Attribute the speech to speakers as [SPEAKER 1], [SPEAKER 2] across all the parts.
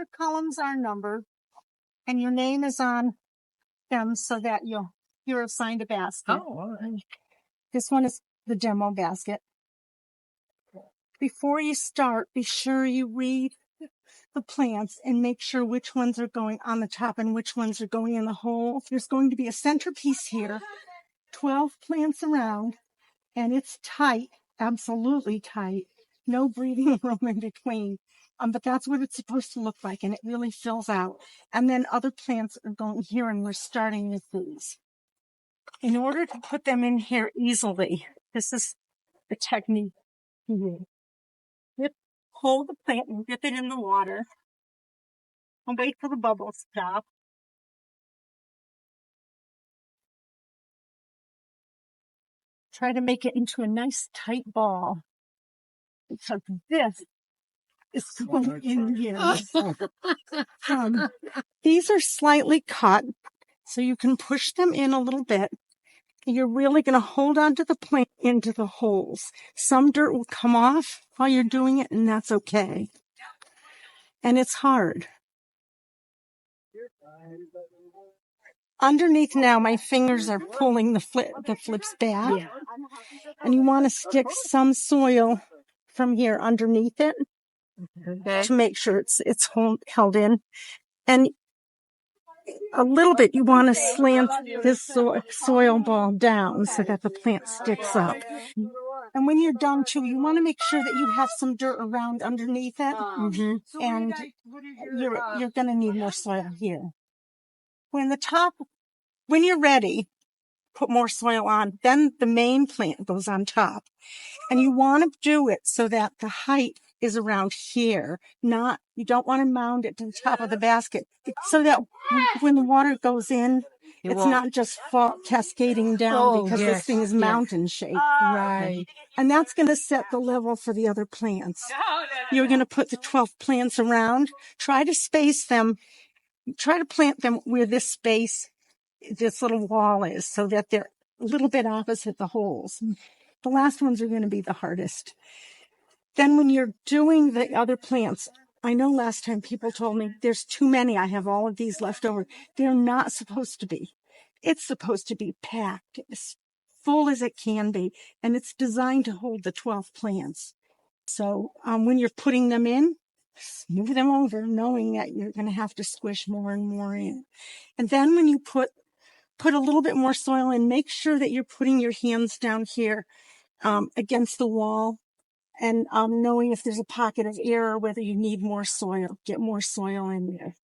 [SPEAKER 1] outer columns are numbered, and your name is on them so that you're assigned a basket.
[SPEAKER 2] Oh, all right.
[SPEAKER 1] This one is the demo basket. Before you start, be sure you read the plants and make sure which ones are going on the top and which ones are going in the hole. There's going to be a centerpiece here, 12 plants around, and it's tight, absolutely tight. No breathing room in between. But that's what it's supposed to look like, and it really fills out. And then other plants are going here, and we're starting with these. In order to put them in here easily, this is the technique. Hold the plant and dip it in the water. And wait till the bubbles stop. Try to make it into a nice tight ball. Because this is going in here. These are slightly cut, so you can push them in a little bit. You're really going to hold onto the plant into the holes. Some dirt will come off while you're doing it, and that's okay. And it's hard. Underneath now, my fingers are pulling the flips back. Yeah. And you want to stick some soil from here underneath it to make sure it's held in. And a little bit, you want to slant this soil ball down so that the plant sticks up. And when you're done too, you want to make sure that you have some dirt around underneath it. Mm-hmm. And you're going to need more soil here. When you're ready, put more soil on. Then the main plant goes on top. And you want to do it so that the height is around here. You don't want to mound it to the top of the basket so that when the water goes in, it's not just cascading down because this thing is mountain shaped.
[SPEAKER 2] Right.
[SPEAKER 1] And that's going to set the level for the other plants. You're going to put the 12 plants around. Try to space them. Try to plant them where this little wall is so that they're a little bit opposite the holes. The last ones are going to be the hardest. Then when you're doing the other plants, I know last time people told me there's too many. I have all of these left over. They're not supposed to be. It's supposed to be packed as full as it can be. And it's designed to hold the 12 plants. So when you're putting them in, move them over, knowing that you're going to have to squish more and more in. And then when you put a little bit more soil in, make sure that you're putting your hands down here against the wall and knowing if there's a pocket of air or whether you need more soil. Get more soil in there.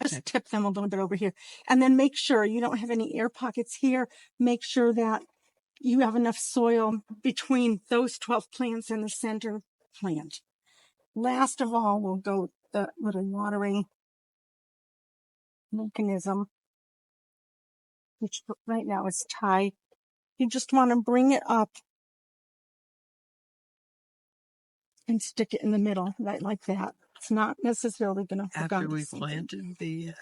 [SPEAKER 1] Just tip them a little bit over here. And then make sure you don't have any air pockets here. Make sure that you have enough soil between those 12 plants and the center plant. Last of all, we'll go the little watering mechanism, which right now is tied. You just want to bring it up and stick it in the middle, right like that. It's not necessarily going to hook
[SPEAKER 2] after we planted the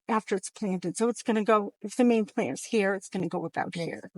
[SPEAKER 1] after it's planted. So it's going to go, if the main plant is here, it's going to go about here.